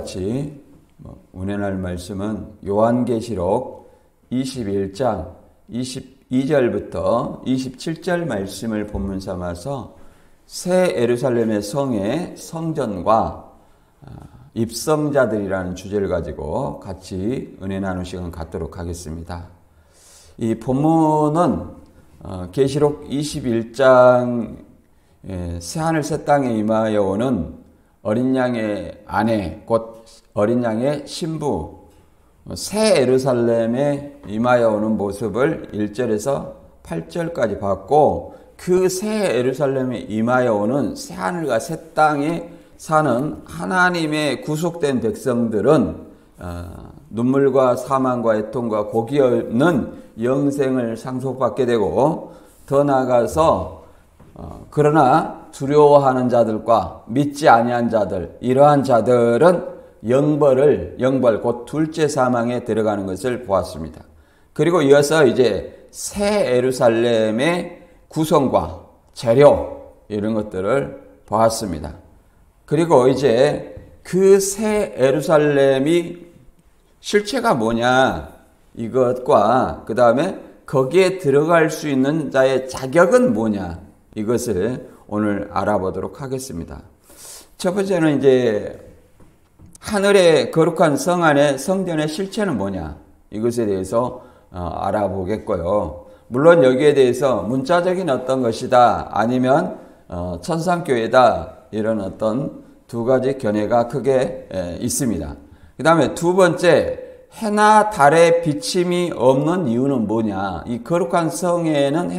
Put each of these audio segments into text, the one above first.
같이 은혜 날 말씀은 요한계시록 21장 22절부터 27절 말씀을 본문 삼아서 새 예루살렘의 성의 성전과 입성자들이라는 주제를 가지고 같이 은혜 나누는 시간 갖도록 하겠습니다. 이 본문은 계시록 21장 새하늘 새 땅에 임하여 오는 어린 양의 아내 곧 어린 양의 신부 새 예루살렘에 임하여 오는 모습을 1절에서 8절까지 봤고, 그 새 예루살렘에 임하여 오는 새하늘과 새 땅에 사는 하나님의 구속된 백성들은 눈물과 사망과 애통과 고기 없는 영생을 상속받게 되고, 더 나아가서 그러나 두려워하는 자들과 믿지 아니한 자들, 이러한 자들은 영벌 곧 둘째 사망에 들어가는 것을 보았습니다. 그리고 이어서 이제 새 예루살렘의 구성과 재료 이런 것들을 보았습니다. 그리고 이제 그 새 예루살렘이 실체가 뭐냐, 이것과 그 다음에 거기에 들어갈 수 있는 자의 자격은 뭐냐, 이것을 오늘 알아보도록 하겠습니다. 첫 번째는 이제 하늘의 거룩한 성 안에 성전의 실체는 뭐냐, 이것에 대해서 알아보겠고요. 물론 여기에 대해서 문자적인 어떤 것이다, 아니면 천상교회다, 이런 어떤 두 가지 견해가 크게 있습니다. 그 다음에 두 번째, 해나 달의 비침이 없는 이유는 뭐냐, 이 거룩한 성에는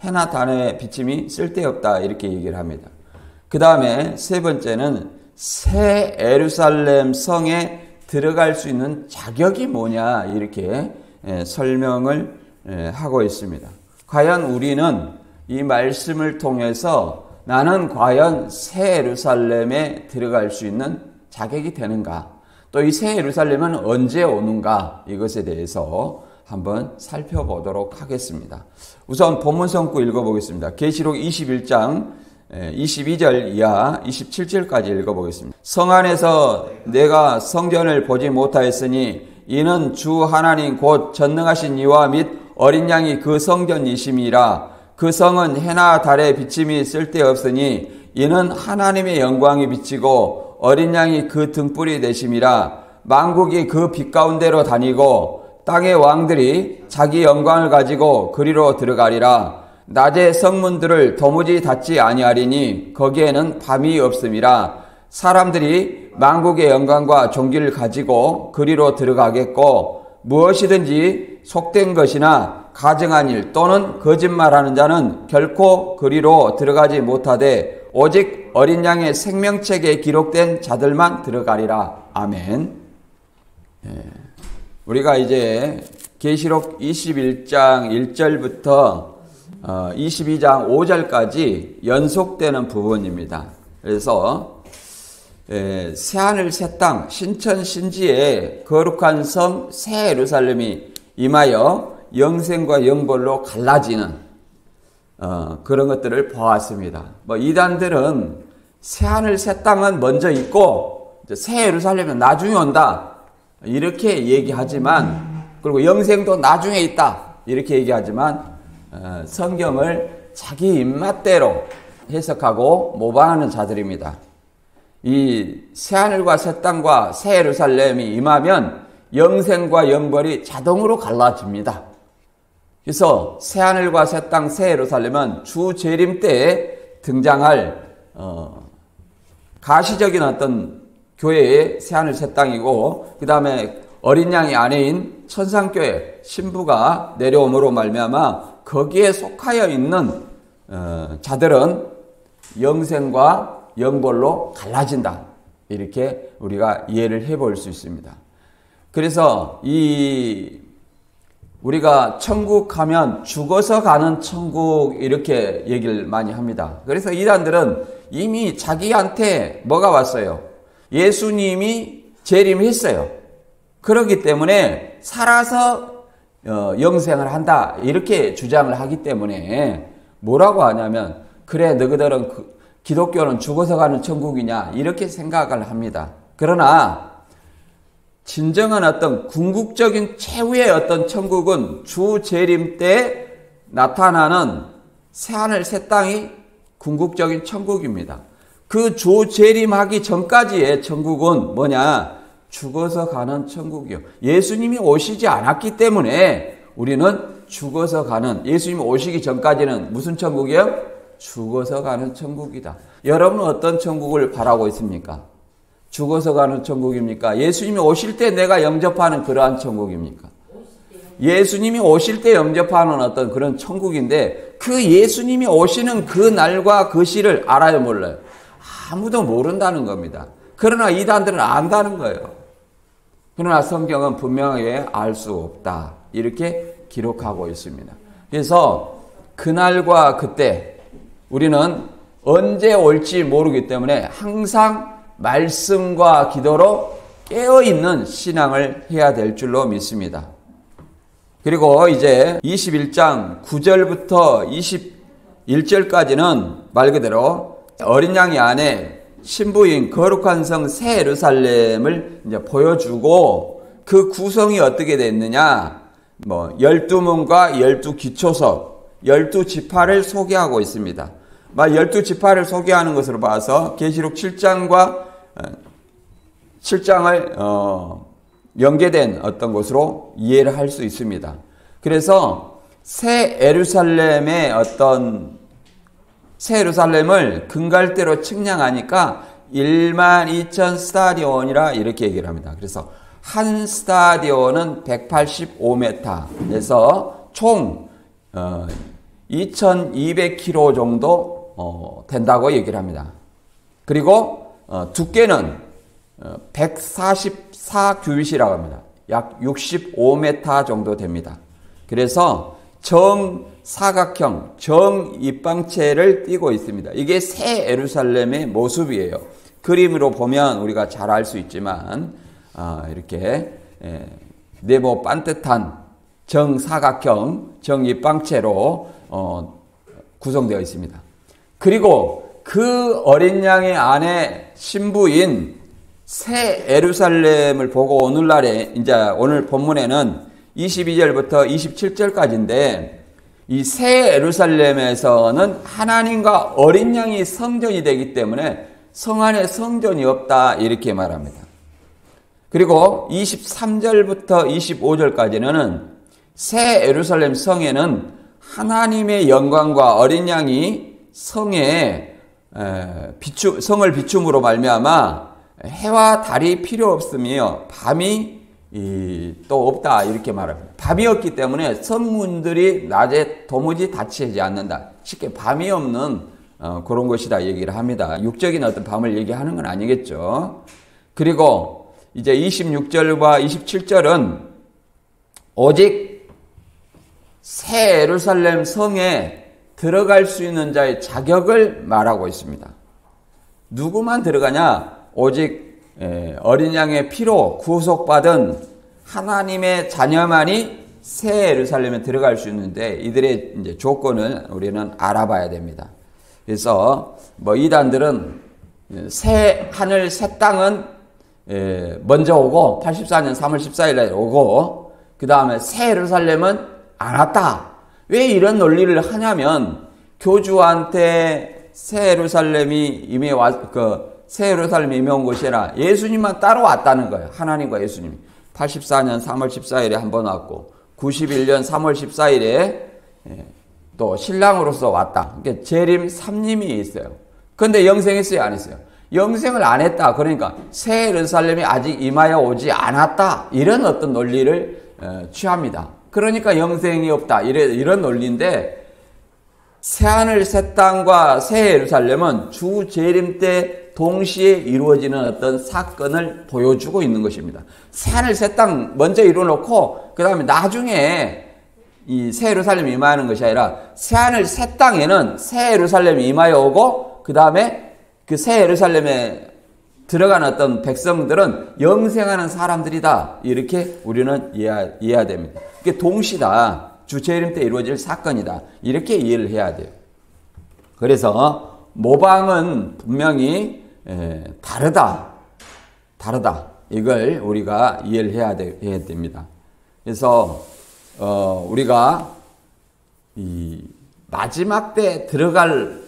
해나 달의 비침이 쓸데없다, 이렇게 얘기를 합니다. 그 다음에 세 번째는 새 예루살렘 성에 들어갈 수 있는 자격이 뭐냐, 이렇게 설명을 하고 있습니다. 과연 우리는 이 말씀을 통해서 나는 과연 새 예루살렘에 들어갈 수 있는 자격이 되는가, 또 이 새 예루살렘은 언제 오는가, 이것에 대해서 한번 살펴보도록 하겠습니다. 우선 본문 성구 읽어보겠습니다. 계시록 21장 22절 이하 27절까지 읽어보겠습니다. 성 안에서 내가 성전을 보지 못하였으니 이는 주 하나님 곧 전능하신 이와 및 어린 양이 그 성전이심이라. 그 성은 해나 달의 비침이 쓸데없으니 이는 하나님의 영광이 비치고 어린 양이 그 등불이 되심이라. 만국이 그 빛 가운데로 다니고 땅의 왕들이 자기 영광을 가지고 그리로 들어가리라. 낮에 성문들을 도무지 닫지 아니하리니 거기에는 밤이 없음이라. 사람들이 만국의 영광과 존귀를 가지고 그리로 들어가겠고, 무엇이든지 속된 것이나 가증한 일 또는 거짓말하는 자는 결코 그리로 들어가지 못하되 오직 어린 양의 생명책에 기록된 자들만 들어가리라. 아멘. 우리가 이제 계시록 21장 1절부터 22장 5절까지 연속되는 부분입니다. 그래서 새하늘 새 땅 신천 신지의 거룩한 성 새 예루살렘이 임하여 영생과 영벌로 갈라지는 그런 것들을 보았습니다. 이단들은 새하늘 새 땅은 먼저 있고 새 예루살렘은 나중에 온다, 이렇게 얘기하지만, 그리고 영생도 나중에 있다, 이렇게 얘기하지만 성경을 자기 입맛대로 해석하고 모방하는 자들입니다. 이 새하늘과 새 땅과 새 예루살렘이 임하면 영생과 영벌이 자동으로 갈라집니다. 그래서 새하늘과 새 땅, 새 예루살렘은 주 재림 때에 등장할 가시적인 어떤 교회의 새하늘 새 땅이고, 그 다음에 어린 양의 아내인 천상교회 신부가 내려옴으로 말미암아 거기에 속하여 있는 자들은 영생과 영벌로 갈라진다, 이렇게 우리가 이해를 해볼 수 있습니다. 그래서 우리가 천국 가면 죽어서 가는 천국, 이렇게 얘기를 많이 합니다. 그래서 이단들은 이미 자기한테 뭐가 왔어요? 예수님이 재림했어요. 그렇기 때문에 살아서 영생을 한다, 이렇게 주장을 하기 때문에 뭐라고 하냐면, 그래 너희들은 기독교는 죽어서 가는 천국이냐, 이렇게 생각을 합니다. 그러나 진정한 어떤 궁극적인 최후의 어떤 천국은 주 재림 때 나타나는 새하늘 새 땅이 궁극적인 천국입니다. 그 주 재림하기 전까지의 천국은 뭐냐? 죽어서 가는 천국이요. 예수님이 오시지 않았기 때문에 우리는 죽어서 가는, 예수님이 오시기 전까지는 무슨 천국이요? 죽어서 가는 천국이다. 여러분은 어떤 천국을 바라고 있습니까? 죽어서 가는 천국입니까? 예수님이 오실 때 내가 영접하는 그러한 천국입니까? 예수님이 오실 때 영접하는 어떤 그런 천국인데, 그 예수님이 오시는 그 날과 그 시를 알아요, 몰라요? 아무도 모른다는 겁니다. 그러나 이단들은 안다는 거예요. 그러나 성경은 분명하게 알 수 없다, 이렇게 기록하고 있습니다. 그래서 그날과 그때 우리는 언제 올지 모르기 때문에 항상 말씀과 기도로 깨어있는 신앙을 해야 될 줄로 믿습니다. 그리고 이제 21장 9절부터 21절까지는 말 그대로 어린 양의 안에 신부인 거룩한 성 새 예루살렘을 이제 보여주고, 그 구성이 어떻게 됐느냐, 12문과 12기초석, 12지파를 소개하고 있습니다. 12지파를 소개하는 것으로 봐서 계시록 7장과 7장을 연계된 어떤 것으로 이해를 할 수 있습니다. 그래서 새 예루살렘을 금갈대로 측량하니까 12,000 스타디온이라 이렇게 얘기를 합니다. 그래서 한 스타디온은 185m에서 총 2,200km 정도 된다고 얘기를 합니다. 그리고 두께는 144규빗이라고 합니다. 약 65m 정도 됩니다. 그래서 정사각형, 정입방체를 띠고 있습니다. 이게 새 예루살렘의 모습이에요. 그림으로 보면 우리가 잘 알 수 있지만 이렇게 네모 반듯한 정사각형, 정입방체로 구성되어 있습니다. 그리고 그 어린 양의 안에 신부인 새 예루살렘을 보고 오늘 본문에는 22절부터 27절까지인데, 이 새 예루살렘에서는 하나님과 어린 양이 성전이 되기 때문에 성 안에 성전이 없다, 이렇게 말합니다. 그리고 23절부터 25절까지는 새 예루살렘 성에는 하나님의 영광과 어린 양이 성을 비춤으로 말미암아 해와 달이 필요 없으며 밤이 또 없다, 이렇게 말합니다. 밤이 없기 때문에 성문들이 낮에 도무지 닫히지 않는다. 쉽게 밤이 없는 그런 것이다 얘기를 합니다. 육적인 어떤 밤을 얘기하는 건 아니겠죠. 그리고 이제 26절과 27절은 오직 새 예루살렘 성에 들어갈 수 있는 자의 자격을 말하고 있습니다. 누구만 들어가냐? 오직 어린 양의 피로 구속받은 하나님의 자녀만이 새 예루살렘에 들어갈 수 있는데, 이들의 이제 조건을 우리는 알아봐야 됩니다. 그래서 이단들은 새 하늘 새 땅은 먼저 오고 84년 3월 14일에 오고 그 다음에 새 예루살렘은 안 왔다. 왜 이런 논리를 하냐면, 교주한테 새 예루살렘이 이미 새 예루살렘이 이미 온 것이 아니라 예수님만 따로 왔다는 거예요. 하나님과 예수님이. 84년 3월 14일에 한 번 왔고 91년 3월 14일에 또 신랑으로서 왔다. 그러니까 재림 3님이 있어요. 그런데 영생했어요, 안 했어요? 영생을 안 했다. 그러니까 새 예루살렘이 아직 임하여 오지 않았다. 이런 어떤 논리를 취합니다. 그러니까 영생이 없다. 이런 논리인데, 새하늘 새 땅과 새 예루살렘은 주 재림 때 동시에 이루어지는 어떤 사건을 보여주고 있는 것입니다. 새하늘 새 땅 먼저 이루어놓고 그 다음에 나중에 이 새 예루살렘이 임하는 것이 아니라, 새하늘 새 땅에는 새 예루살렘이 임하여 오고 그 다음에 그 새 예루살렘에 들어간 어떤 백성들은 영생하는 사람들이다. 이렇게 우리는 이해해야 됩니다. 이게 동시다. 주 재림 때 이루어질 사건이다. 이렇게 이해를 해야 돼요. 그래서 모방은 분명히 다르다. 이걸 우리가 이해를 해야 됩니다. 그래서 우리가 이 마지막 때 들어갈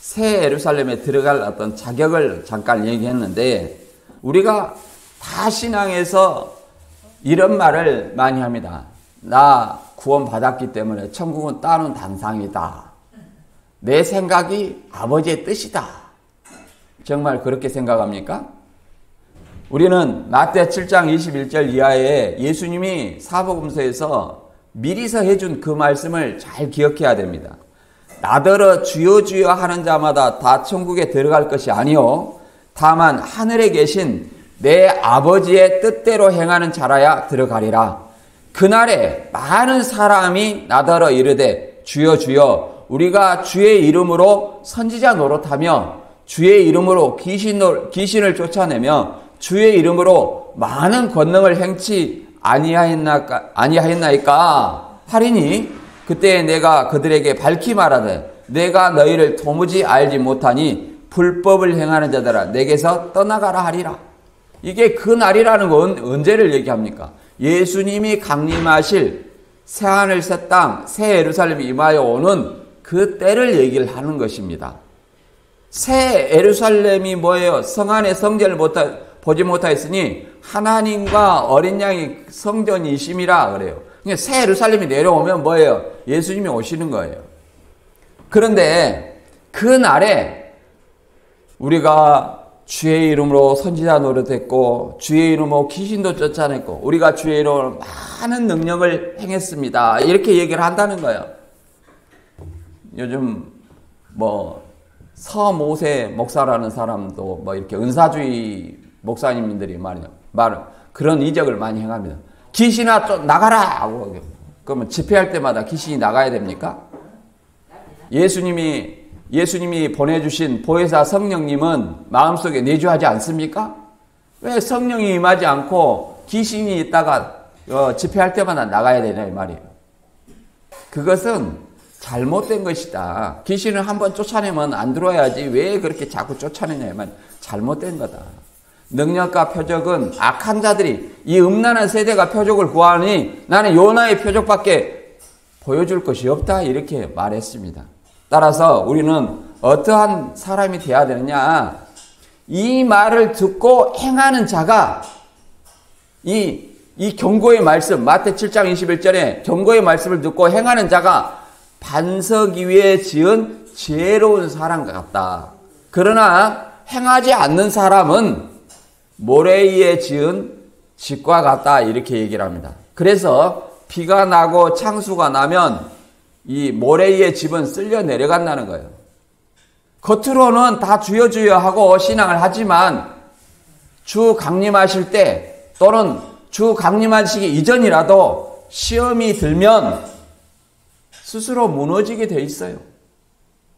새 예루살렘에 들어갈 어떤 자격을 잠깐 얘기했는데, 우리가 다 신앙에서 이런 말을 많이 합니다. 나 구원 받았기 때문에 천국은 따놓은 단상이다. 내 생각이 아버지의 뜻이다. 정말 그렇게 생각합니까? 우리는 마태 7장 21절 이하에 예수님이 사복음서에서 미리서 해준 그 말씀을 잘 기억해야 됩니다. 나더러 주여 주여 하는 자마다 다 천국에 들어갈 것이 아니요 다만 하늘에 계신 내 아버지의 뜻대로 행하는 자라야 들어가리라. 그날에 많은 사람이 나더러 이르되 주여 주여 우리가 주의 이름으로 선지자 노릇하며 주의 이름으로 귀신을 쫓아내며 주의 이름으로 많은 권능을 행치 아니하였나이까 하리니 그때 내가 그들에게 밝히 말하되 내가 너희를 도무지 알지 못하니 불법을 행하는 자들아 내게서 떠나가라 하리라. 이게 그 날이라는 건 언제를 얘기합니까? 예수님이 강림하실 새하늘 새 땅 새 예루살렘이 임하여 오는 그 때를 얘기를 하는 것입니다. 새 예루살렘이 뭐예요? 성 안에 성전을 보지 못하였으니 하나님과 어린 양이 성전이심이라 그래요. 그러니까 새 예루살렘이 내려오면 뭐예요? 예수님이 오시는 거예요. 그런데 그 날에 우리가 주의 이름으로 선지자 노릇했고 주의 이름으로 귀신도 쫓아냈고 우리가 주의 이름으로 많은 능력을 행했습니다. 이렇게 얘기를 한다는 거예요. 요즘 서모세 목사라는 사람도 이렇게 은사주의 목사님들이 그런 이적을 많이 행합니다. 귀신아 좀 나가라 하고 그러면 집회할 때마다 귀신이 나가야 됩니까? 예수님이 보내주신 보혜사 성령님은 마음속에 내주하지 않습니까? 왜 성령이 임하지 않고 귀신이 있다가 집회할 때마다 나가야 되냐 이 말이에요. 그것은 잘못된 것이다. 귀신을 한번 쫓아내면 안 들어와야지 왜 그렇게 자꾸 쫓아내냐 이 말이에요. 잘못된 거다. 능력과 표적은 악한 자들이 이 음란한 세대가 표적을 구하니 나는 요나의 표적밖에 보여줄 것이 없다 이렇게 말했습니다. 따라서 우리는 어떠한 사람이 되어야 되느냐, 이 말을 듣고 행하는 자가 이 경고의 말씀 마태 7장 21절에 경고의 말씀을 듣고 행하는 자가 반석 위에 지은 지혜로운 사람과 같다. 그러나 행하지 않는 사람은 모래 위에 지은 집과 같다 이렇게 얘기를 합니다. 그래서 비가 나고 창수가 나면 이 모래 위에 집은 쓸려 내려간다는 거예요. 겉으로는 다 주여 주여 하고 신앙을 하지만 주 강림하실 때 또는 주 강림하시기 이전이라도 시험이 들면 스스로 무너지게 돼 있어요.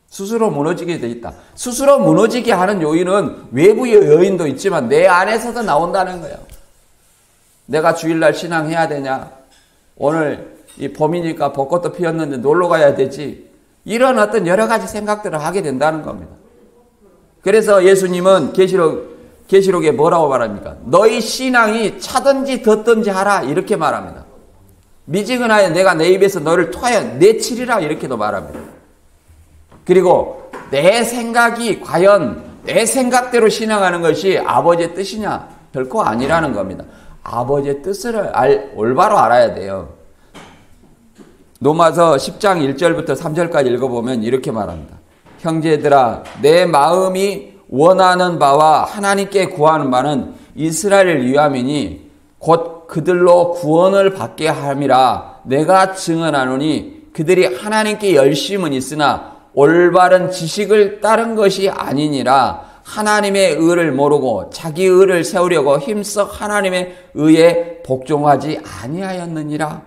스스로 무너지게 돼 있다. 스스로 무너지게 하는 요인은 외부의 요인도 있지만 내 안에서도 나온다는 거예요. 내가 주일날 신앙해야 되냐? 오늘 이 봄이니까 벚꽃도 피었는데 놀러 가야 되지. 이런 어떤 여러 가지 생각들을 하게 된다는 겁니다. 그래서 예수님은 계시록에 뭐라고 말합니까? 너희 신앙이 차든지 덧든지 하라 이렇게 말합니다. 미지근하여 내가 내 입에서 너를 토하여 내치리라 이렇게도 말합니다. 그리고 내 생각이 과연 내 생각대로 신앙하는 것이 아버지의 뜻이냐? 결코 아니라는 겁니다. 아버지의 뜻을 올바로 알아야 돼요. 로마서 10장 1절부터 3절까지 읽어보면 이렇게 말합니다. 형제들아 내 마음이 원하는 바와 하나님께 구하는 바는 이스라엘을 위함이니 곧 그들로 구원을 받게 함이라 내가 증언하노니 그들이 하나님께 열심은 있으나 올바른 지식을 따른 것이 아니니라. 하나님의 의를 모르고 자기 의를 세우려고 힘써 하나님의 의에 복종하지 아니하였느니라.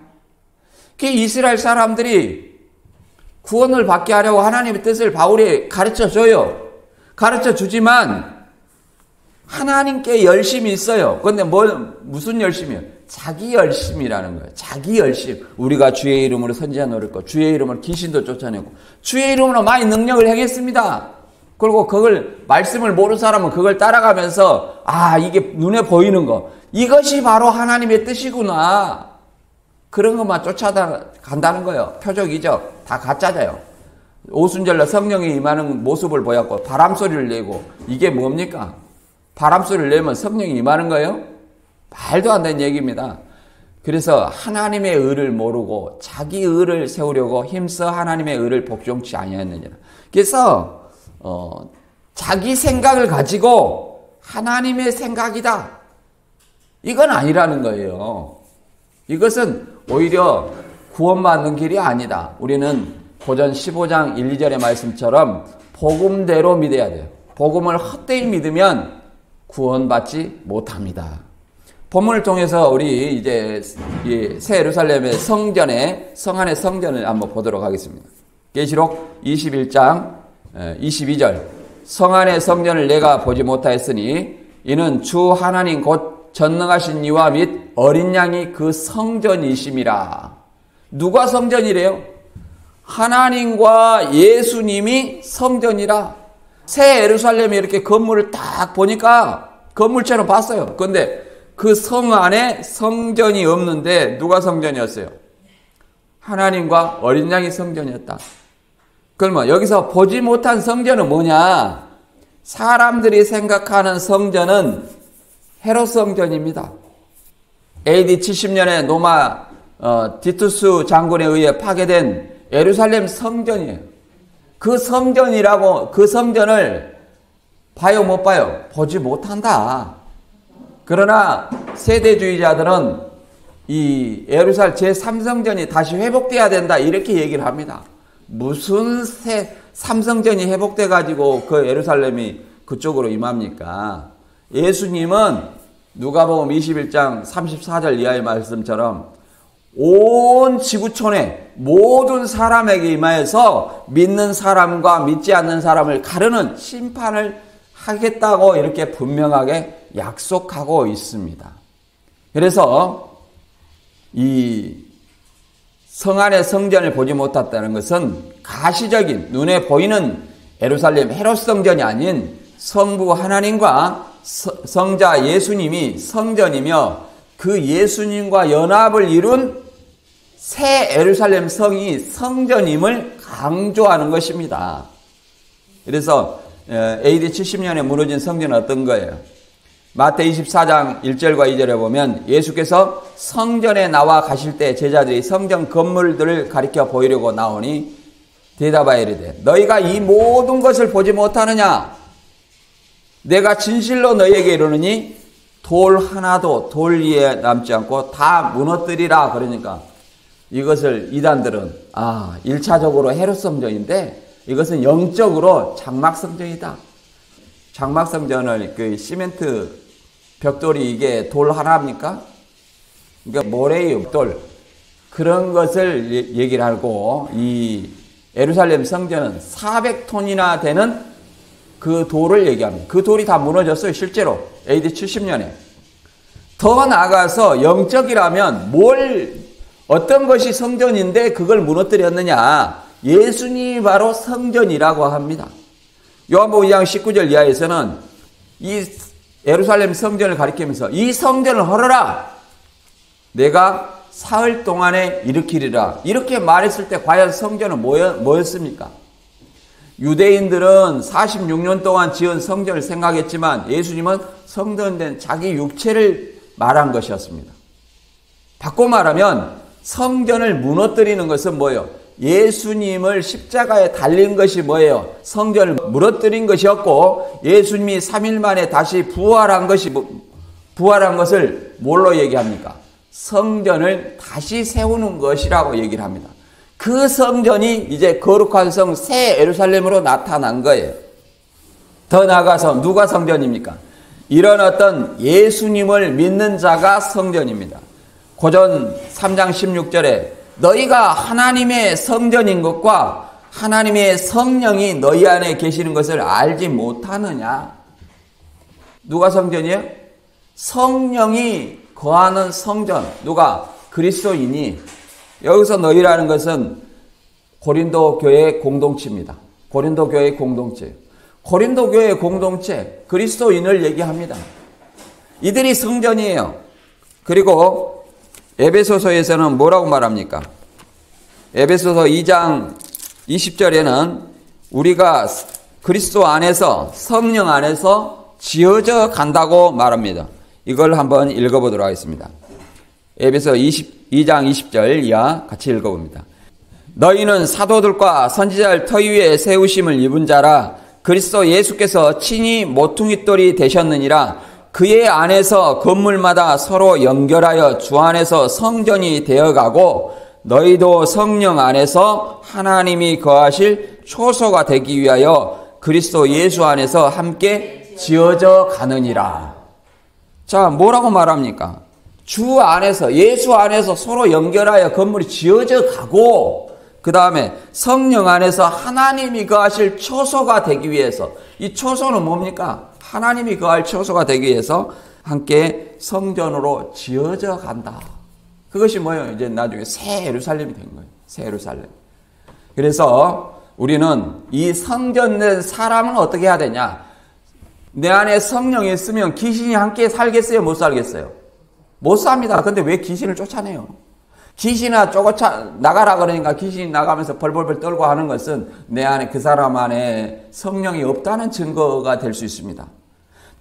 이스라엘 사람들이 구원을 받게 하려고 하나님의 뜻을 바울이 가르쳐줘요. 가르쳐주지만 하나님께 열심이 있어요. 그런데 무슨 열심이요? 자기 열심이라는 거예요. 자기 열심. 우리가 주의 이름으로 선지자 노릇했고 주의 이름으로 귀신도 쫓아내고 주의 이름으로 많이 능력을 행했습니다. 그리고 그걸 말씀을 모르는 사람은 그걸 따라가면서 이게 눈에 보이는 거, 이것이 바로 하나님의 뜻이구나. 그런 것만 쫓아간다는 거예요. 표적이죠. 다 가짜져요. 오순절날 성령이 임하는 모습을 보였고 바람 소리를 내고, 이게 뭡니까? 바람 소리를 내면 성령이 임하는 거예요? 말도 안 되는 얘기입니다. 그래서 하나님의 의를 모르고 자기 의를 세우려고 힘써 하나님의 의를 복종치 아니하였느니라. 그래서 자기 생각을 가지고 하나님의 생각이다, 이건 아니라는 거예요. 이것은 오히려 구원받는 길이 아니다. 우리는 고전 15장 1, 2절의 말씀처럼 복음대로 믿어야 돼요. 복음을 헛되이 믿으면 구원받지 못합니다. 본문을 통해서 우리 이제 새 예루살렘의 성 안의 성전을 한번 보도록 하겠습니다. 계시록 21장 22절. 성 안의 성전을 내가 보지 못하였으니 이는 주 하나님 곧 전능하신 이와 및 어린 양이 그 성전이심이라. 누가 성전이래요? 하나님과 예수님이 성전이라. 새 예루살렘에 이렇게 건물을 딱 보니까 건물처럼 봤어요. 그런데 그 성 안에 성전이 없는데 누가 성전이었어요? 하나님과 어린 양이 성전이었다. 그러면 여기서 보지 못한 성전은 뭐냐? 사람들이 생각하는 성전은 헤롯 성전입니다. AD 70년에 로마 디투스 장군에 의해 파괴된 예루살렘 성전이에요. 그 성전을 봐요, 못 봐요? 보지 못한다. 그러나 세대주의자들은 이 예루살렘 제3성전이 다시 회복돼야 된다, 이렇게 얘기를 합니다. 무슨 삼성전이 회복돼 가지고 그 예루살렘이 그쪽으로 임합니까? 예수님은 누가복음 21장 34절 이하의 말씀처럼 온 지구촌의 모든 사람에게 임하여서 믿는 사람과 믿지 않는 사람을 가르는 심판을 하겠다고 이렇게 분명하게 약속하고 있습니다. 그래서 이 성 안의 성전을 보지 못했다는 것은 가시적인 눈에 보이는 예루살렘 헤롯 성전이 아닌 성부 하나님과 성자 예수님이 성전이며 그 예수님과 연합을 이룬 새 예루살렘 성이 성전임을 강조하는 것입니다. 그래서 AD 70년에 무너진 성전은 어떤 거예요? 마태 24장 1절과 2절에 보면 예수께서 성전에 나와 가실 때 제자들이 성전 건물들을 가리켜 보이려고 나오니 대답하여 이르되 너희가 이 모든 것을 보지 못하느냐? 내가 진실로 너희에게 이르노니 돌 하나도 돌 위에 남지 않고 다 무너뜨리라. 그러니까 이것을 이단들은 1차적으로 헤롯 성전인데 이것은 영적으로 장막 성전이다. 장막 성전을 그 시멘트 벽돌이 이게 돌 하나입니까? 그러니까 모래의 돌, 그런 것을 얘기를 하고 이 예루살렘 성전은 400톤이나 되는 그 돌을 얘기합니다. 그 돌이 다 무너졌어요, 실제로. AD 70년에. 더 나아가서 영적이라면 어떤 것이 성전인데 그걸 무너뜨렸느냐? 예수님이 바로 성전이라고 합니다. 요한복음 2장 19절 이하에서는 이 예루살렘 성전을 가리키면서 이 성전을 헐어라! 내가 사흘 동안에 일으키리라. 이렇게 말했을 때 과연 성전은 뭐였습니까? 유대인들은 46년 동안 지은 성전을 생각했지만 예수님은 성전된 자기 육체를 말한 것이었습니다. 바꿔 말하면 성전을 무너뜨리는 것은 뭐예요? 예수님을 십자가에 달린 것이 뭐예요? 성전을 무너뜨린 것이었고 예수님이 3일 만에 다시 부활한 것을 뭘로 얘기합니까? 성전을 다시 세우는 것이라고 얘기를 합니다. 그 성전이 이제 거룩한 성 새 예루살렘으로 나타난 거예요. 더 나아가서 누가 성전입니까? 이런 어떤 예수님을 믿는 자가 성전입니다. 고전 3장 16절에 너희가 하나님의 성전인 것과 하나님의 성령이 너희 안에 계시는 것을 알지 못하느냐? 누가 성전이에요? 성령이 거하는 성전. 누가? 그리스도인이. 여기서 너희라는 것은 고린도 교회의 공동체입니다. 고린도 교회의 공동체. 고린도 교회 공동체, 그리스도인을 얘기합니다. 이들이 성전이에요. 그리고 에베소서에서는 뭐라고 말합니까? 에베소서 2장 20절에는 우리가 그리스도 안에서, 성령 안에서 지어져 간다고 말합니다. 이걸 한번 읽어보도록 하겠습니다. 에베소 2장 20절 이하 같이 읽어봅니다. 너희는 사도들과 선지자를 터위 위에 세우심을 입은 자라. 그리스도 예수께서 친히 모퉁이돌이 되셨느니라. 그의 안에서 건물마다 서로 연결하여 주 안에서 성전이 되어가고 너희도 성령 안에서 하나님이 거하실 초소가 되기 위하여 그리스도 예수 안에서 함께 지어져 가느니라. 자, 뭐라고 말합니까? 주 안에서, 예수 안에서 서로 연결하여 건물이 지어져 가고, 그 다음에 성령 안에서 하나님이 거하실 초소가 되기 위해서, 이 초소는 뭡니까? 하나님이 거할 초소가 되기 위해서 함께 성전으로 지어져 간다. 그것이 뭐예요? 이제 나중에 새 예루살렘이 된 거예요. 새 예루살렘. 그래서 우리는 이 성전된 사람은 어떻게 해야 되냐? 내 안에 성령이 있으면 귀신이 함께 살겠어요? 못 살겠어요? 못 삽니다. 근데 왜 귀신을 쫓아내요? 귀신아 나가라 그러니까 귀신이 나가면서 벌벌벌 떨고 하는 것은 내 안에, 그 사람 안에 성령이 없다는 증거가 될 수 있습니다.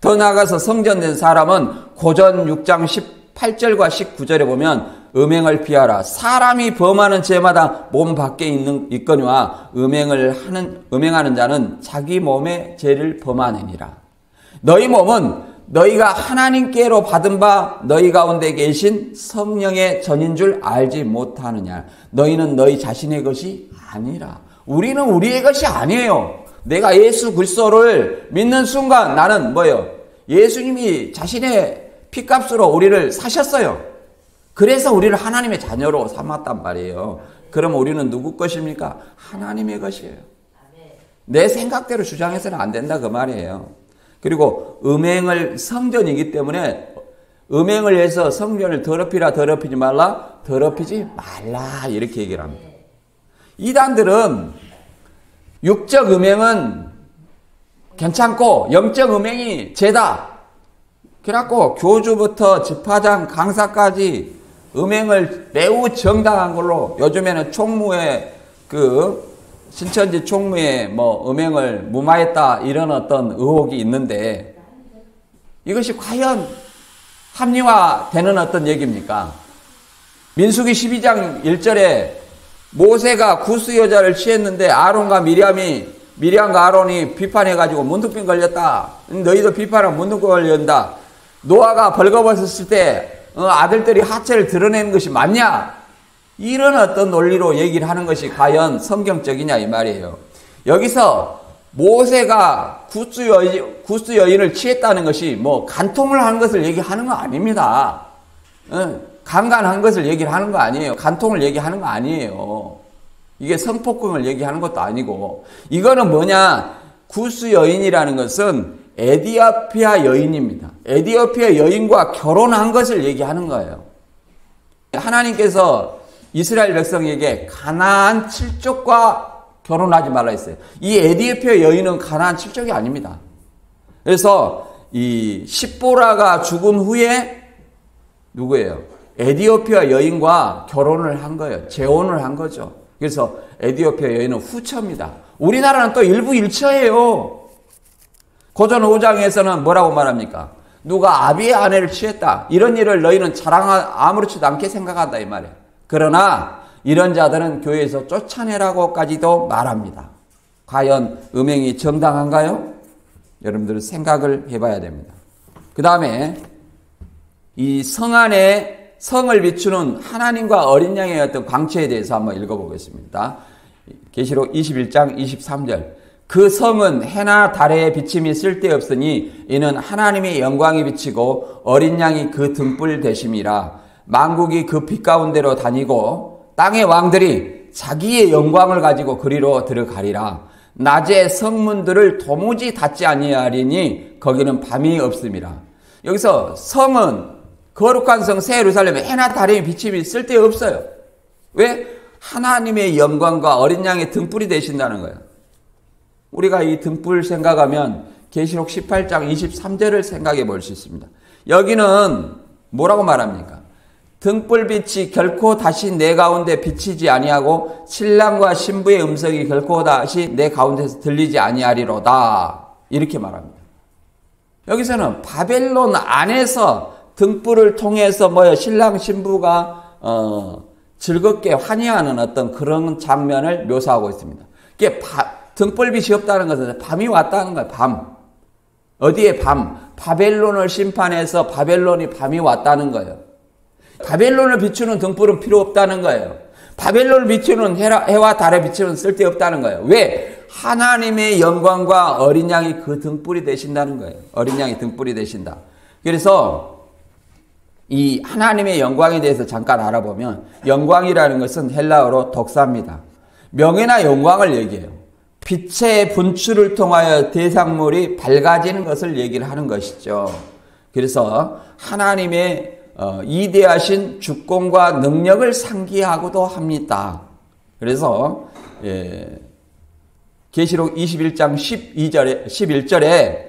더 나아가서 성전된 사람은 고전 6장 18절과 19절에 보면 음행을 피하라. 사람이 범하는 죄마다 몸 밖에 있거니와 음행하는 자는 자기 몸의 죄를 범하느니라. 너희 몸은 너희가 하나님께로 받은 바 너희 가운데 계신 성령의 전인 줄 알지 못하느냐. 너희는 너희 자신의 것이 아니라. 우리는 우리의 것이 아니에요. 내가 예수 그리스도를 믿는 순간 나는 뭐예요? 예수님이 자신의 피값으로 우리를 사셨어요. 그래서 우리를 하나님의 자녀로 삼았단 말이에요. 그럼 우리는 누구 것입니까? 하나님의 것이에요. 내 생각대로 주장해서는 안 된다 그 말이에요. 그리고 음행을, 성전이기 때문에 음행을 해서 성전을 더럽히라 더럽히지 말라, 더럽히지 말라 이렇게 얘기를 합니다. 이단들은 육적 음행은 괜찮고 영적 음행이 죄다. 그래갖고 교주부터 집화장 강사까지 음행을 매우 정당한 걸로, 요즘에는 총무에 신천지 총무에 음행을 무마했다 이런 어떤 의혹이 있는데 이것이 과연 합리화되는 어떤 얘기입니까? 민수기 12장 1절에 모세가 구스 여자를 취했는데 미리암과 아론이 비판해가지고 문둥병 걸렸다. 너희도 비판하면 문둥병 걸린다. 노아가 벌거벗었을 때 아들들이 하체를 드러내는 것이 맞냐? 이런 어떤 논리로 얘기를 하는 것이 과연 성경적이냐 이 말이에요. 여기서 모세가 구스 여인을 취했다는 것이 간통을 하는 것을 얘기하는 거 아닙니다. 강간한 것을 얘기를 하는 거 아니에요. 간통을 얘기하는 거 아니에요. 이게 성폭행을 얘기하는 것도 아니고, 이거는 뭐냐? 구스 여인이라는 것은 에디오피아 여인입니다. 에디오피아 여인과 결혼한 것을 얘기하는 거예요. 하나님께서 이스라엘 백성에게 가나안 칠족과 결혼하지 말라 했어요. 이 에디오피아 여인은 가나안 칠족이 아닙니다. 그래서 이 십보라가 죽은 후에 누구예요? 에디오피아 여인과 결혼을 한 거예요. 재혼을 한 거죠. 그래서 에디오피아 여인은 후처입니다. 우리나라는 또 일부 일처예요. 고전 5장에서는 뭐라고 말합니까? 누가 아비의 아내를 취했다. 이런 일을 너희는 아무렇지도 않게 생각한다 이 말이에요. 그러나 이런 자들은 교회에서 쫓아내라고까지도 말합니다. 과연 음행이 정당한가요? 여러분들은 생각을 해봐야 됩니다. 그 다음에 이 성 안에 성을 비추는 하나님과 어린 양의 어떤 광채에 대해서 한번 읽어보겠습니다. 계시록 21장 23절. 그 성은 해나 달의 비침이 쓸데없으니 이는 하나님의 영광이 비치고 어린 양이 그 등불 되심이라. 만국이 그 빛 가운데로 다니고 땅의 왕들이 자기의 영광을 가지고 그리로 들어가리라. 낮에 성문들을 도무지 닫지 아니하리니 거기는 밤이 없음이라. 여기서 성은, 거룩한 성 새 예루살렘에 해나 달의 비침이 쓸데없어요. 왜? 하나님의 영광과 어린 양의 등불이 되신다는 거예요. 우리가 이 등불 생각하면 계시록 18장 23절을 생각해 볼 수 있습니다. 여기는 뭐라고 말합니까? 등불빛이 결코 다시 내 가운데 비치지 아니하고 신랑과 신부의 음성이 결코 다시 내 가운데서 들리지 아니하리로다. 이렇게 말합니다. 여기서는 바벨론 안에서 등불을 통해서 신랑 신부가 즐겁게 환희하는 어떤 그런 장면을 묘사하고 있습니다. 이게 등불빛이 없다는 것은 밤이 왔다는 거예요. 밤. 어디에 밤? 바벨론을 심판해서 바벨론이 밤이 왔다는 거예요. 바벨론을 비추는 등불은 필요 없다는 거예요. 바벨론을 비추는 해와 달에 비추는 쓸데없다는 거예요. 왜? 하나님의 영광과 어린 양이 그 등불이 되신다는 거예요. 어린 양이 등불이 되신다. 그래서 이 하나님의 영광에 대해서 잠깐 알아보면 영광이라는 것은 헬라어로 덕사입니다. 명예나 영광을 얘기해요. 빛의 분출을 통하여 대상물이 밝아지는 것을 얘기를 하는 것이죠. 그래서 하나님의 이대하신 주권과 능력을 상기하고도 합니다. 그래서 계시록 21장 11절에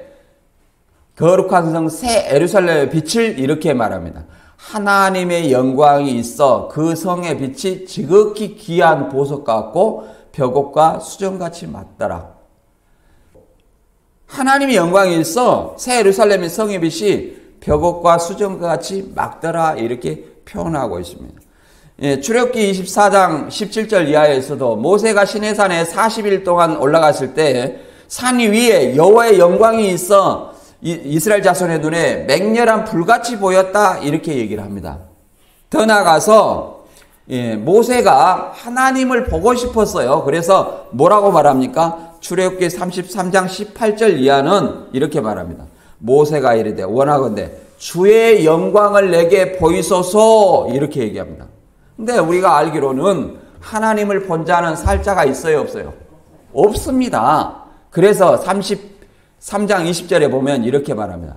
거룩한 성 새 예루살렘의 빛을 이렇게 말합니다. 하나님의 영광이 있어 그 성의 빛이 지극히 귀한 보석 같고 벽옥과 수정같이 맞더라. 하나님의 영광이 있어 새 예루살렘의 성의 빛이 벽옥과 수정같이 막더라. 이렇게 표현하고 있습니다. 출애굽기 24장 17절 이하에서도 모세가 시내산에 40일 동안 올라갔을 때 산 위에 여호와의 영광이 있어 이스라엘 자손의 눈에 맹렬한 불같이 보였다. 이렇게 얘기를 합니다. 더 나아가서 모세가 하나님을 보고 싶었어요. 그래서 뭐라고 말합니까? 출애굽기 33장 18절 이하는 이렇게 말합니다. 모세가 이르되 원하건대 주의 영광을 내게 보이소서. 이렇게 얘기합니다. 근데 우리가 알기로는 하나님을 본 자는 살 자가 있어요, 없어요? 없습니다. 그래서 33장 20절에 보면 이렇게 말합니다.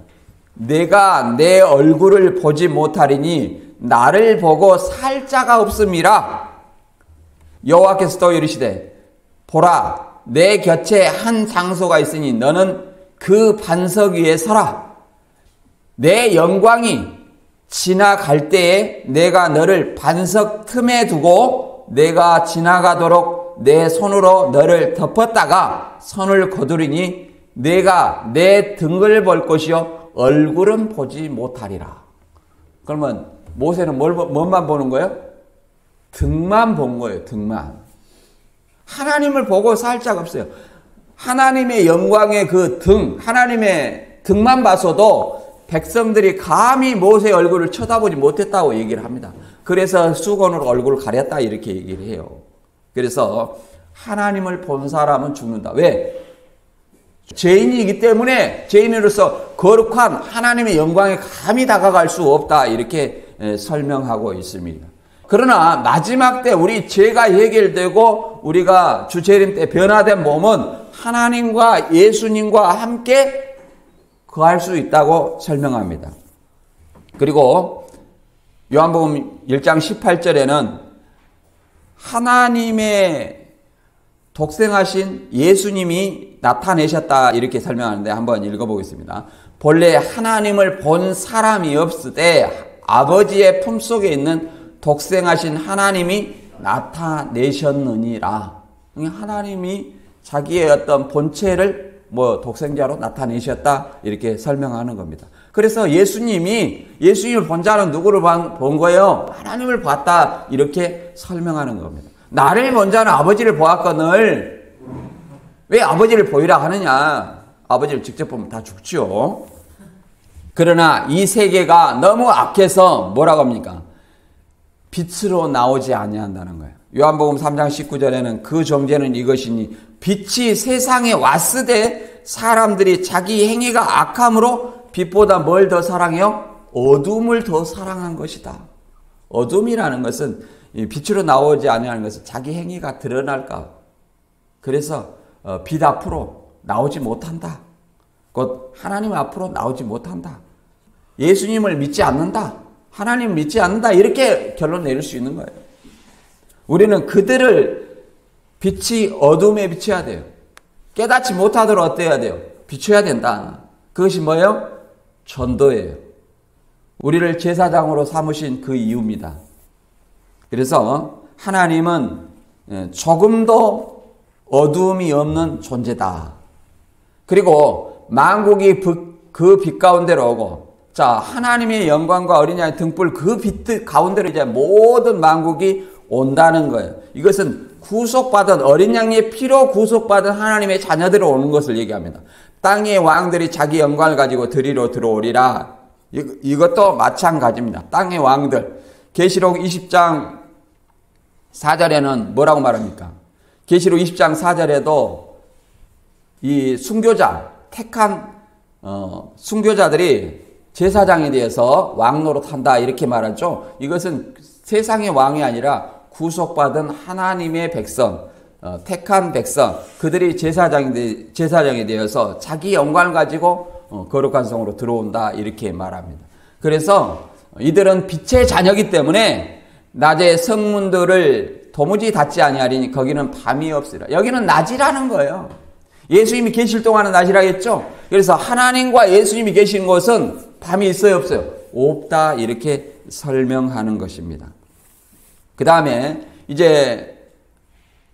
내가 내 얼굴을 보지 못하리니 나를 보고 살 자가 없음이라. 여호와께서 또 이르시되 보라 내 곁에 한 장소가 있으니 너는 그 반석 위에 서라. 내 영광이 지나갈 때에 내가 너를 반석 틈에 두고 내가 지나가도록 내 손으로 너를 덮었다가 손을 거두리니 내가 내 등을 볼 것이요 얼굴은 보지 못하리라. 그러면 모세는 뭐만 보는 거예요? 등만 본 거예요. 등만. 하나님을 보고 살 자가 없어요. 하나님의 영광의 그 등, 하나님의 등만 봤어도 백성들이 감히 모세의 얼굴을 쳐다보지 못했다고 얘기를 합니다. 그래서 수건으로 얼굴을 가렸다 이렇게 얘기를 해요. 그래서 하나님을 본 사람은 죽는다. 왜? 죄인이기 때문에 죄인으로서 거룩한 하나님의 영광에 감히 다가갈 수 없다 이렇게 설명하고 있습니다. 그러나 마지막 때 우리 죄가 해결되고 우리가 주재림 때 변화된 몸은 하나님과 예수님과 함께 거할 수 있다고 설명합니다. 그리고 요한복음 1장 18절에는 하나님의 독생하신 예수님이 나타내셨다 이렇게 설명하는데 한번 읽어보겠습니다. 본래 하나님을 본 사람이 없을 때 아버지의 품속에 있는 독생하신 하나님이 나타내셨느니라. 하나님이 자기의 어떤 본체를 독생자로 나타내셨다 이렇게 설명하는 겁니다. 그래서 예수님을 본 자는 누구를 본 거예요? 하나님을 봤다 이렇게 설명하는 겁니다. 나를 본 자는 아버지를 보았거늘. 왜 아버지를 보이라 하느냐? 아버지를 직접 보면 다 죽죠. 그러나 이 세계가 너무 악해서 뭐라고 합니까? 빛으로 나오지 아니한다는 거예요. 요한복음 3장 19절에는 그 정죄는 이것이니 빛이 세상에 왔으되 사람들이 자기 행위가 악함으로 빛보다 뭘 더 사랑해요? 어둠을 더 사랑한 것이다. 어둠이라는 것은 빛으로 나오지 아니하는 것은 자기 행위가 드러날까. 그래서 빛 앞으로 나오지 못한다. 곧 하나님 앞으로 나오지 못한다. 예수님을 믿지 않는다. 하나님을 믿지 않는다. 이렇게 결론 내릴 수 있는 거예요. 우리는 그들을 빛이 어둠에 비춰야 돼요. 깨닫지 못하도록 어때야 돼요? 비춰야 된다. 그것이 뭐예요? 전도예요. 우리를 제사장으로 삼으신 그 이유입니다. 그래서 하나님은 조금도 어두움이 없는 존재다. 그리고 만국이 그 빛 가운데로 오고, 자, 하나님의 영광과 어린 양의 등불 그 빛 가운데로 이제 모든 만국이 온다는 거예요. 이것은 구속받은 어린 양의 피로 구속받은 하나님의 자녀들이 오는 것을 얘기합니다. 땅의 왕들이 자기 영광을 가지고 들이로 들어오리라. 이것도 마찬가지입니다. 땅의 왕들. 계시록 20장 4절에는 뭐라고 말합니까? 계시록 20장 4절에도 이 순교자, 택한 순교자들이 제사장에 대해서 왕 노릇한다 이렇게 말하죠. 이것은 세상의 왕이 아니라 구속받은 하나님의 백성, 택한 백성, 그들이 제사장이 되어서 자기 영광을 가지고 거룩한 성으로 들어온다 이렇게 말합니다. 그래서 이들은 빛의 자녀이기 때문에 낮에 성문들을 도무지 닫지 아니하리니 거기는 밤이 없으리라. 여기는 낮이라는 거예요. 예수님이 계실 동안은 낮이라겠죠. 그래서 하나님과 예수님이 계신 곳은 밤이 있어요, 없어요? 없다 이렇게 설명하는 것입니다. 그 다음에 이제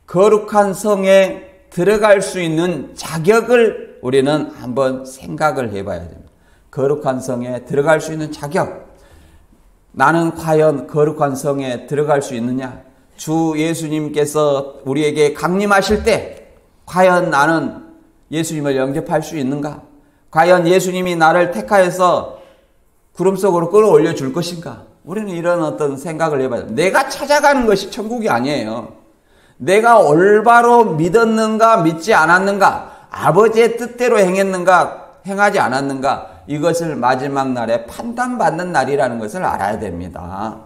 거룩한 성에 들어갈 수 있는 자격을 우리는 한번 생각을 해봐야 됩니다. 거룩한 성에 들어갈 수 있는 자격. 나는 과연 거룩한 성에 들어갈 수 있느냐? 주 예수님께서 우리에게 강림하실 때 과연 나는 예수님을 영접할 수 있는가? 과연 예수님이 나를 택하여서 구름 속으로 끌어올려 줄 것인가? 우리는 이런 어떤 생각을 해봐야 돼요. 내가 찾아가는 것이 천국이 아니에요. 내가 올바로 믿었는가 믿지 않았는가, 아버지의 뜻대로 행했는가 행하지 않았는가, 이것을 마지막 날에 판단받는 날이라는 것을 알아야 됩니다.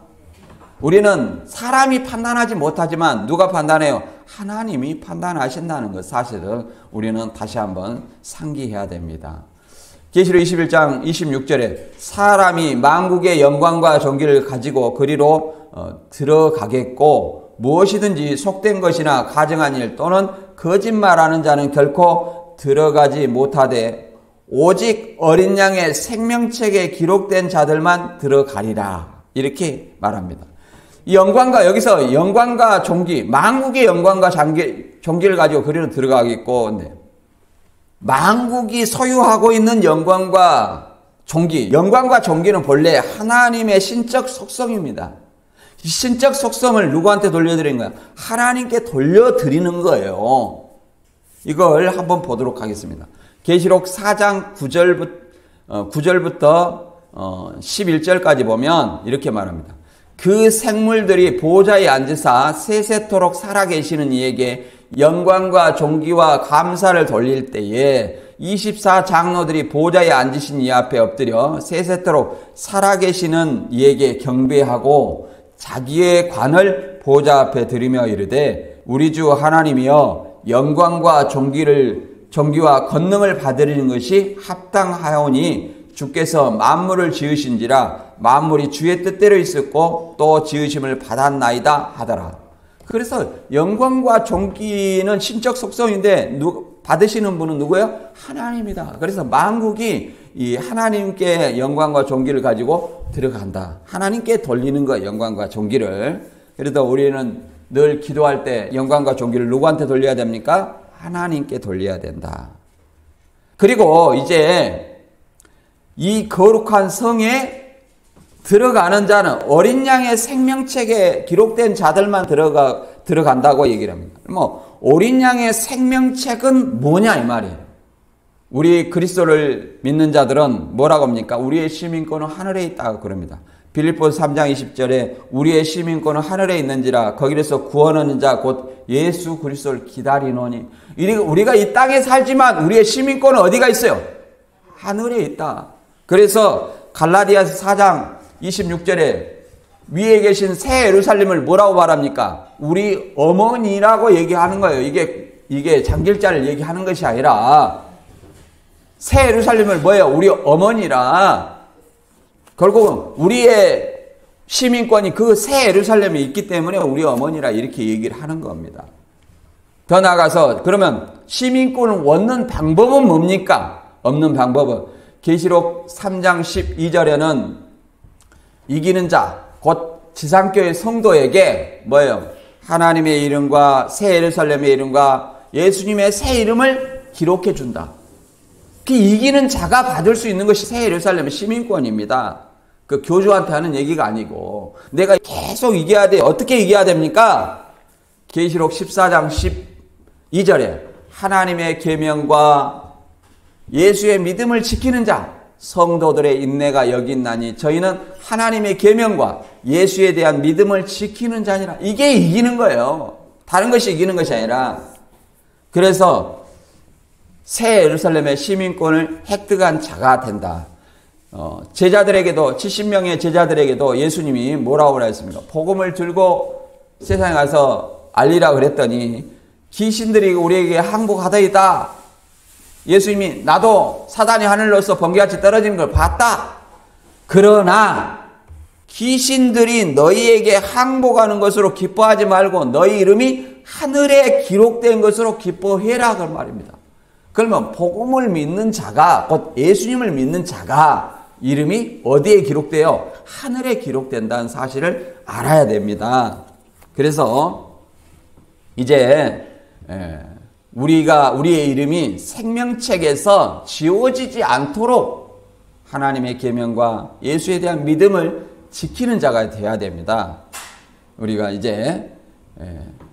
우리는 사람이 판단하지 못하지만 누가 판단해요? 하나님이 판단하신다는 것 사실은 우리는 다시 한번 상기해야 됩니다. 계시록 21장 26절에 사람이 만국의 영광과 존귀를 가지고 그리로 들어가겠고 무엇이든지 속된 것이나 가증한 일 또는 거짓말하는 자는 결코 들어가지 못하되 오직 어린 양의 생명책에 기록된 자들만 들어가리라 이렇게 말합니다. 이 영광과 여기서 영광과 존귀, 만국의 영광과 존귀를 가지고 그리로 들어가겠고, 네. 만국이 소유하고 있는 영광과 존귀, 영광과 존귀는 본래 하나님의 신적 속성입니다. 이 신적 속성을 누구한테 돌려드리는 거야? 하나님께 돌려드리는 거예요. 이걸 한번 보도록 하겠습니다. 계시록 4장 9절부터 11절까지 보면 이렇게 말합니다. 그 생물들이 보좌에 앉으사 세세토록 살아계시는 이에게 영광과 존귀와 감사를 돌릴 때에 24장로들이 보좌에 앉으신 이 앞에 엎드려 세세토록 살아계시는 이에게 경배하고 자기의 관을 보좌 앞에 들이며 이르되 우리 주 하나님이여 영광과 존귀와 권능을 받으리는 것이 합당하오니 주께서 만물을 지으신지라 만물이 주의 뜻대로 있었고 또 지으심을 받았나이다 하더라. 그래서 영광과 존귀는 신적 속성인데 받으시는 분은 누구예요? 하나님이다. 그래서 만국이 이 하나님께 영광과 존귀를 가지고 들어간다. 하나님께 돌리는 거예요. 영광과 존귀를. 그래도 우리는 늘 기도할 때 영광과 존귀를 누구한테 돌려야 됩니까? 하나님께 돌려야 된다. 그리고 이제 이 거룩한 성에 들어가는 자는 어린 양의 생명책에 기록된 자들만 들어간다고 얘기를 합니다. 어린 양의 생명책은 뭐냐 이 말이에요. 우리 그리스도를 믿는 자들은 뭐라고 합니까? 우리의 시민권은 하늘에 있다고 그럽니다. 빌립보서 3장 20절에 우리의 시민권은 하늘에 있는지라 거기에서 구원하는 자 곧 예수 그리스도를 기다리노니. 우리가 이 땅에 살지만 우리의 시민권은 어디가 있어요? 하늘에 있다. 그래서 갈라디아서 4장 26절에 위에 계신 새 예루살렘을 뭐라고 말합니까? 우리 어머니라고 얘기하는 거예요. 이게 장길자를 얘기하는 것이 아니라 새 예루살렘을 뭐예요? 우리 어머니라. 결국은 우리의 시민권이 그 새 예루살렘에 있기 때문에 우리 어머니라 이렇게 얘기를 하는 겁니다. 더 나아가서 그러면 시민권을 얻는 방법은 뭡니까? 없는 방법은 계시록 3장 12절에는 이기는 자, 곧 지상교회 성도에게 뭐예요? 하나님의 이름과 새 예루살렘의 이름과 예수님의 새 이름을 기록해 준다. 그 이기는 자가 받을 수 있는 것이 새 예루살렘의 시민권입니다. 그 교주한테 하는 얘기가 아니고 내가 계속 이겨야 돼. 어떻게 이겨야 됩니까? 계시록 14장 12절에 하나님의 계명과 예수의 믿음을 지키는 자 성도들의 인내가 여기 있나니 저희는 하나님의 계명과 예수에 대한 믿음을 지키는 자니라. 이게 이기는 거예요. 다른 것이 이기는 것이 아니라. 그래서 새 예루살렘의 시민권을 획득한 자가 된다. 제자들에게도 70명의 제자들에게도 예수님이 뭐라고 했습니까? 복음을 들고 세상에 가서 알리라 그랬더니 귀신들이 우리에게 항복하더이다. 예수님이 나도 사단이 하늘로서 번개같이 떨어지는 걸 봤다. 그러나 귀신들이 너희에게 항복하는 것으로 기뻐하지 말고 너희 이름이 하늘에 기록된 것으로 기뻐해라 그 말입니다. 그러면 복음을 믿는 자가 곧 예수님을 믿는 자가 이름이 어디에 기록돼요? 하늘에 기록된다는 사실을 알아야 됩니다. 그래서 이제 우리의 이름이 생명책에서 지워지지 않도록 하나님의 계명과 예수에 대한 믿음을 지키는 자가 되어야 됩니다. 우리가 이제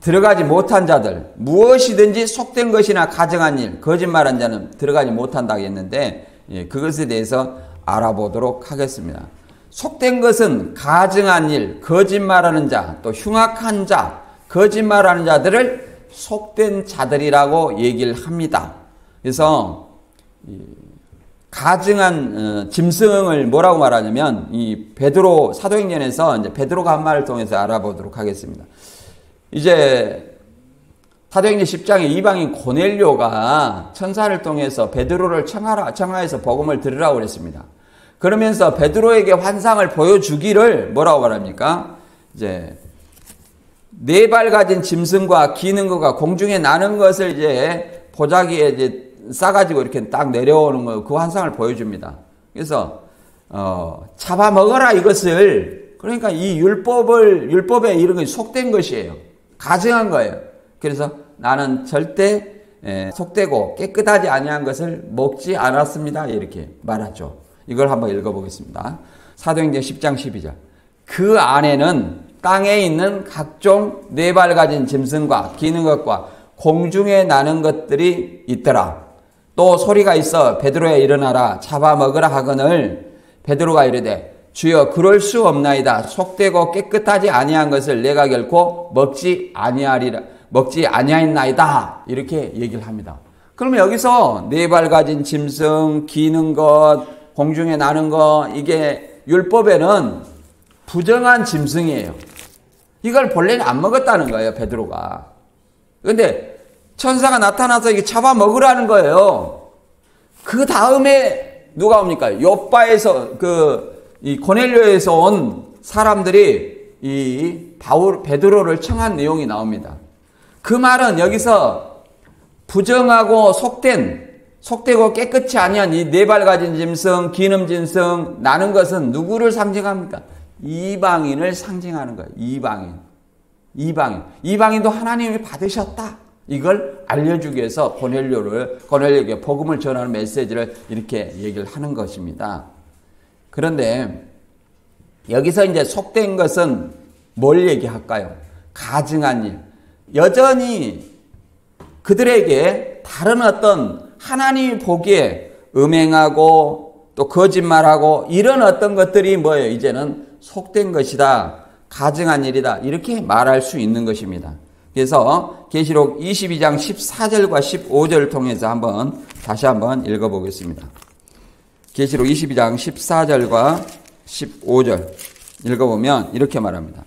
들어가지 못한 자들, 무엇이든지 속된 것이나 가증한 일, 거짓말한 자는 들어가지 못한다고 했는데 그것에 대해서 알아보도록 하겠습니다. 속된 것은 가증한 일, 거짓말하는 자, 또 흉악한 자, 거짓말하는 자들을 속된 자들이라고 얘기를 합니다. 그래서 가증한 짐승을 뭐라고 말하냐면 이 베드로 사도행전에서 이제 베드로가 한 말을 통해서 알아보도록 하겠습니다. 이제 사도행전 10장에 이방인 고넬료가 천사를 통해서 베드로를 청하해서 복음을 들으라고 그랬습니다. 그러면서 베드로에게 환상을 보여주기를 뭐라고 말합니까? 이제 네 발 가진 짐승과 기는 것과 공중에 나는 것을 이제 보자기에 이제 싸가지고 이렇게 딱 내려오는 거, 그 환상을 보여줍니다. 그래서 잡아먹어라 이것을. 그러니까 이 율법에 이런 것이 속된 것이에요. 가증한 거예요. 그래서 나는 절대 속되고 깨끗하지 아니한 것을 먹지 않았습니다. 이렇게 말하죠. 이걸 한번 읽어보겠습니다. 사도행전 10장 12절. 그 안에는 땅에 있는 각종 네 발 가진 짐승과 기는 것과 공중에 나는 것들이 있더라. 또 소리가 있어 베드로야 일어나라 잡아먹으라 하거늘 베드로가 이르되 주여 그럴 수 없나이다. 속되고 깨끗하지 아니한 것을 내가 결코 먹지 아니하였나이다. 이렇게 얘기를 합니다. 그러면 여기서 네 발 가진 짐승, 기는 것, 공중에 나는 것, 이게 율법에는 부정한 짐승이에요. 이걸 본래는 안 먹었다는 거예요, 베드로가. 그런데 천사가 나타나서 이게 잡아먹으라는 거예요. 그 다음에 누가 옵니까? 요빠에서 이 고넬료에서 온 사람들이 이 베드로를 청한 내용이 나옵니다. 그 말은 여기서 부정하고 속되고 깨끗이 아니한 이 네 발 가진 짐승, 기는 짐승, 나는 것은 누구를 상징합니까? 이방인을 상징하는 거예요. 이방인도 하나님이 받으셨다. 이걸 알려주기 위해서 고넬료에게 복음을 전하는 메시지를 이렇게 얘기를 하는 것입니다. 그런데 여기서 이제 속된 것은 뭘 얘기할까요? 가증한 일. 여전히 그들에게 다른 어떤 하나님이 보기에 음행하고 또 거짓말하고 이런 어떤 것들이 뭐예요? 이제는 속된 것이다. 가증한 일이다. 이렇게 말할 수 있는 것입니다. 그래서 계시록 22장 14절과 15절을 통해서 다시 한번 읽어보겠습니다. 계시록 22장 14절과 15절 읽어보면 이렇게 말합니다.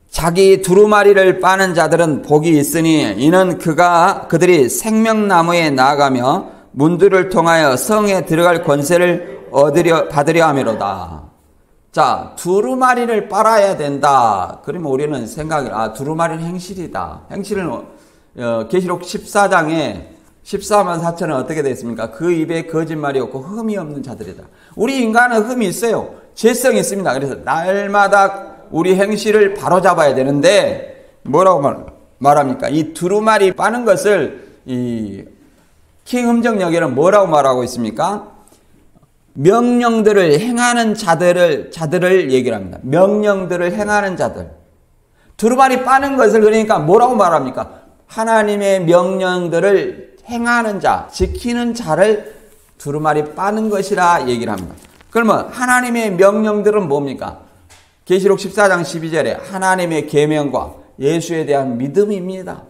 자기 두루마리를 빠는 자들은 복이 있으니 이는 그들이 생명나무에 나아가며 문들을 통하여 성에 들어갈 권세를 받으려 함이로다. 자, 두루마리를 빨아야 된다. 그러면 우리는 두루마리는 행실이다. 계시록 14장에 14만 4천은 어떻게 되어 있습니까? 그 입에 거짓말이 없고 흠이 없는 자들이다. 우리 인간은 흠이 있어요. 죄성이 있습니다. 그래서 날마다 우리 행실을 바로잡아야 되는데 뭐라고 말합니까? 이 두루마리 빠는 것을 이 킹흠정역에는 뭐라고 말하고 있습니까? 명령들을 행하는 자들을 얘기를 합니다. 명령들을 행하는 자들. 두루마리 빠는 것을 그러니까 뭐라고 말합니까? 하나님의 명령들을 행하는 자, 지키는 자를 두루마리 빠는 것이라 얘기를 합니다. 그러면 하나님의 명령들은 뭡니까? 계시록 14장 12절에 하나님의 계명과 예수에 대한 믿음입니다.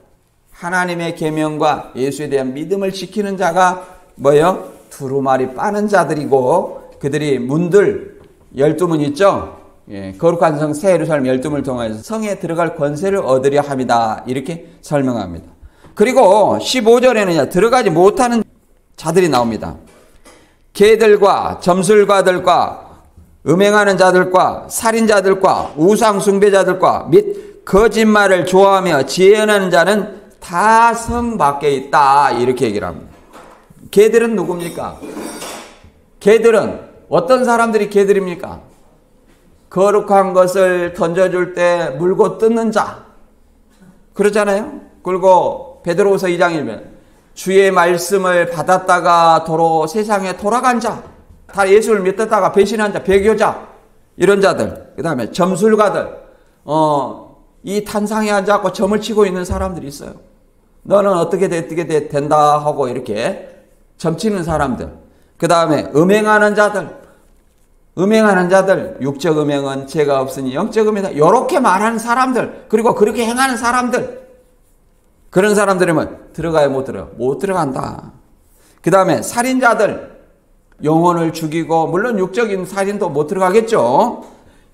하나님의 계명과 예수에 대한 믿음을 지키는 자가 뭐예요? 두루마리 빠는 자들이고 그들이 문들 12문 있죠? 예, 거룩한 성 새 예루살렘 12문을 통하여서 성에 들어갈 권세를 얻으려 함이다. 이렇게 설명합니다. 그리고 15절에는 들어가지 못하는 자들이 나옵니다. 개들과 점술가들과 음행하는 자들과 살인자들과 우상 숭배자들과 및 거짓말을 좋아하며 지혜하는 자는 다 성 밖에 있다. 이렇게 얘기를 합니다. 개들은 누굽니까? 개들은 어떤 사람들이 개들입니까? 거룩한 것을 던져줄 때 물고 뜯는 자. 그러잖아요. 그리고 베드로후서 2장이면 주의 말씀을 받았다가 도로 세상에 돌아간 자. 다 예수를 믿었다가 배신한 자, 배교자. 이런 자들. 그 다음에 점술가들. 이 탄상에 앉아서 점을 치고 있는 사람들이 있어요. 너는 어떻게 된다 하고 이렇게 점치는 사람들. 그 다음에 음행하는 자들. 음행하는 자들. 육적 음행은 죄가 없으니 영적 음행이다. 이렇게 말하는 사람들. 그리고 그렇게 행하는 사람들. 그런 사람들이면 들어가야 못 들어가. 못 들어간다. 그 다음에 살인자들. 영혼을 죽이고 물론 육적인 살인도 못 들어가겠죠.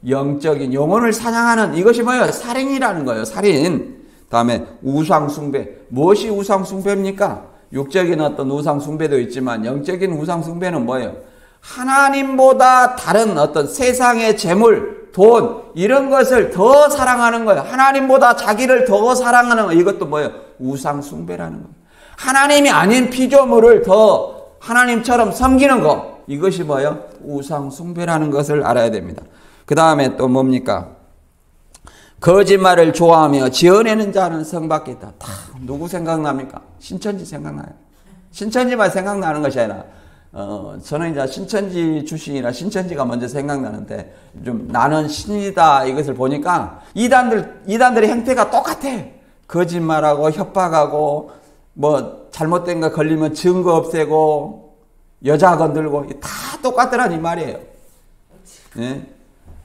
영적인 영혼을 사냥하는 이것이 뭐예요? 살인이라는 거예요. 살인. 다음에 우상 숭배. 무엇이 우상 숭배입니까? 육적인 어떤 우상 숭배도 있지만 영적인 우상 숭배는 뭐예요? 하나님보다 다른 어떤 세상의 재물, 돈 이런 것을 더 사랑하는 거예요. 하나님보다 자기를 더 사랑하는 거. 이것도 뭐예요? 우상 숭배라는 거예요. 하나님이 아닌 피조물을 더 하나님처럼 섬기는 거. 이것이 뭐예요? 우상 숭배라는 것을 알아야 됩니다. 그 다음에 또 뭡니까? 거짓말을 좋아하며 지어내는 자는 성 밖에 있다. 다 누구 생각납니까? 신천지 생각나요. 신천지만 생각나는 것이 아니라 저는 이제 신천지 출신이라 신천지가 먼저 생각나는데 좀 나는 신이다 이것을 보니까 이단들의 행태가 똑같아. 거짓말하고 협박하고 뭐 잘못된 거 걸리면 증거 없애고 여자 건들고 다 똑같더란 이 말이에요. 예?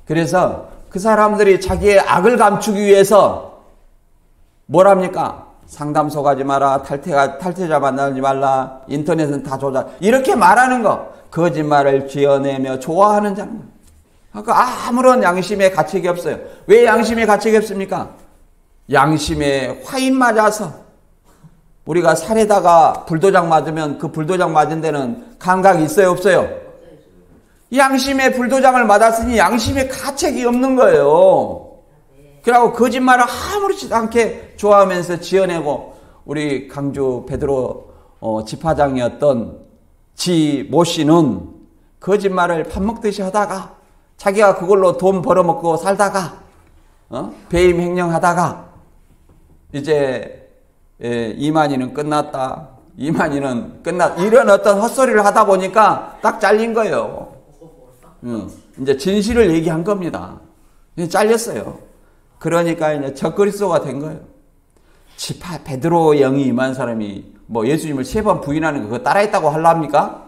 그래서 그 사람들이 자기의 악을 감추기 위해서 뭐랍니까? 상담소 가지 마라, 탈퇴자 만나지 말라, 인터넷은 다 조작, 이렇게 말하는 거. 거짓말을 지어내며 좋아하는 자는. 그러니까 아무런 양심의 가책이 없어요. 왜 양심의 가책이 없습니까? 양심에 화인 맞아서. 우리가 살에다가 불도장 맞으면 그 불도장 맞은 데는 감각이 있어요, 없어요? 양심의 불도장을 맞았으니 양심의 가책이 없는 거예요. 그러고 거짓말을 아무렇지도 않게 좋아하면서 지어내고 우리 강주 베드로 집화장이었던 모 씨는 거짓말을 밥 먹듯이 하다가 자기가 그걸로 돈 벌어먹고 살다가 배임 횡령하다가 이제 이만희는 끝났다. 이만희는 이런 어떤 헛소리를 하다 보니까 딱 잘린 거예요. 이제 진실을 얘기한 겁니다. 잘렸어요. 그러니까 이제 적그리스도가 된 거예요. 베드로 영이 임한 사람이 뭐 예수님을 3번 부인하는 거 그거 따라했다고 하려합니까?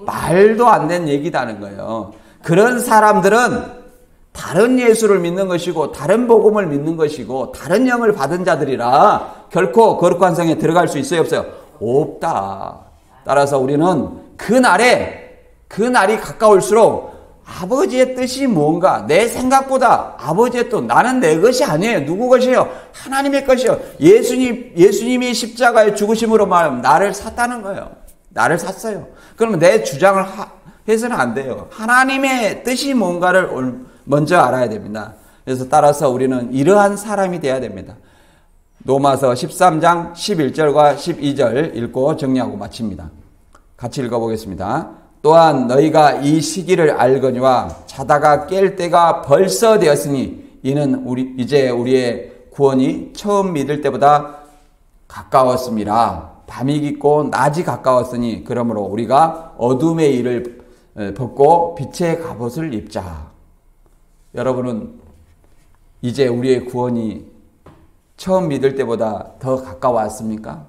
말도 안 되는 얘기다는 거예요. 그런 사람들은 다른 예수를 믿는 것이고 다른 복음을 믿는 것이고 다른 영을 받은 자들이라 결코 거룩한 성에 들어갈 수 있어요, 없어요? 없다. 따라서 우리는 그 날이 가까울수록 아버지의 뜻이 뭔가 내 생각보다 아버지의 뜻 나는 내 것이 아니에요. 누구 것이에요? 하나님의 것이에요. 예수님이 십자가의 죽으심으로 말하면 나를 샀다는 거예요. 나를 샀어요. 그러면 내 주장을 해서는 안 돼요. 하나님의 뜻이 뭔가를 먼저 알아야 됩니다. 그래서 따라서 우리는 이러한 사람이 돼야 됩니다. 로마서 13장 11절과 12절 읽고 정리하고 마칩니다. 같이 읽어보겠습니다. 또한 너희가 이 시기를 알거니와 자다가 깰 때가 벌써 되었으니 이는 이제 우리의 구원이 처음 믿을 때보다 가까웠습니다. 밤이 깊고 낮이 가까웠으니 그러므로 우리가 어둠의 일을 벗고 빛의 갑옷을 입자. 여러분은 이제 우리의 구원이 처음 믿을 때보다 더 가까웠습니까?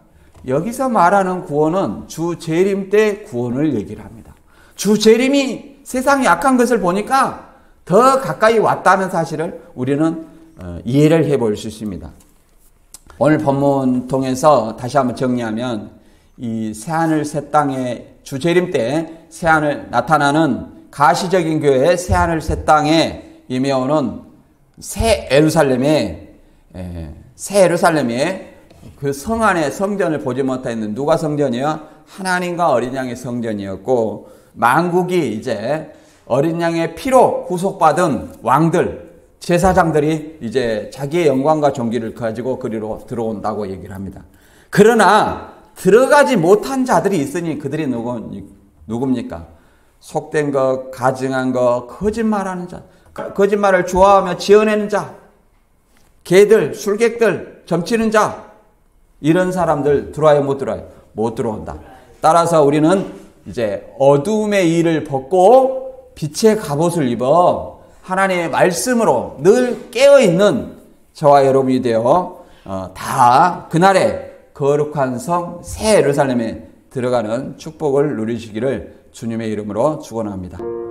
여기서 말하는 구원은 주 재림 때 구원을 얘기를 합니다. 주 재림이 세상이 약한 것을 보니까 더 가까이 왔다는 사실을 우리는 이해를 해볼 수 있습니다. 오늘 본문 통해서 다시 한번 정리하면 이 새하늘 새 땅에 주 재림 때 새하늘 나타나는 가시적인 교회의 새하늘 새 땅에 임해오는 새 예루살렘의 그 성 안에 성전을 보지 못했는 누가 성전이요? 하나님과 어린 양의 성전이었고 만국이 이제 어린 양의 피로 구속받은 왕들, 제사장들이 이제 자기의 영광과 존귀를 가지고 그리로 들어온다고 얘기를 합니다. 그러나 들어가지 못한 자들이 있으니 그들이 누굽니까? 속된 것, 가증한 것, 거짓말하는 자, 거짓말을 좋아하며 지어내는 자, 개들, 술객들, 점치는 자, 이런 사람들 들어와요, 못 들어와요? 못 들어온다. 따라서 우리는 이제 어둠의 일을 벗고 빛의 갑옷을 입어 하나님의 말씀으로 늘 깨어있는 저와 여러분이 되어 다 그날에 거룩한 성 새 예루살렘에 들어가는 축복을 누리시기를 주님의 이름으로 축원합니다.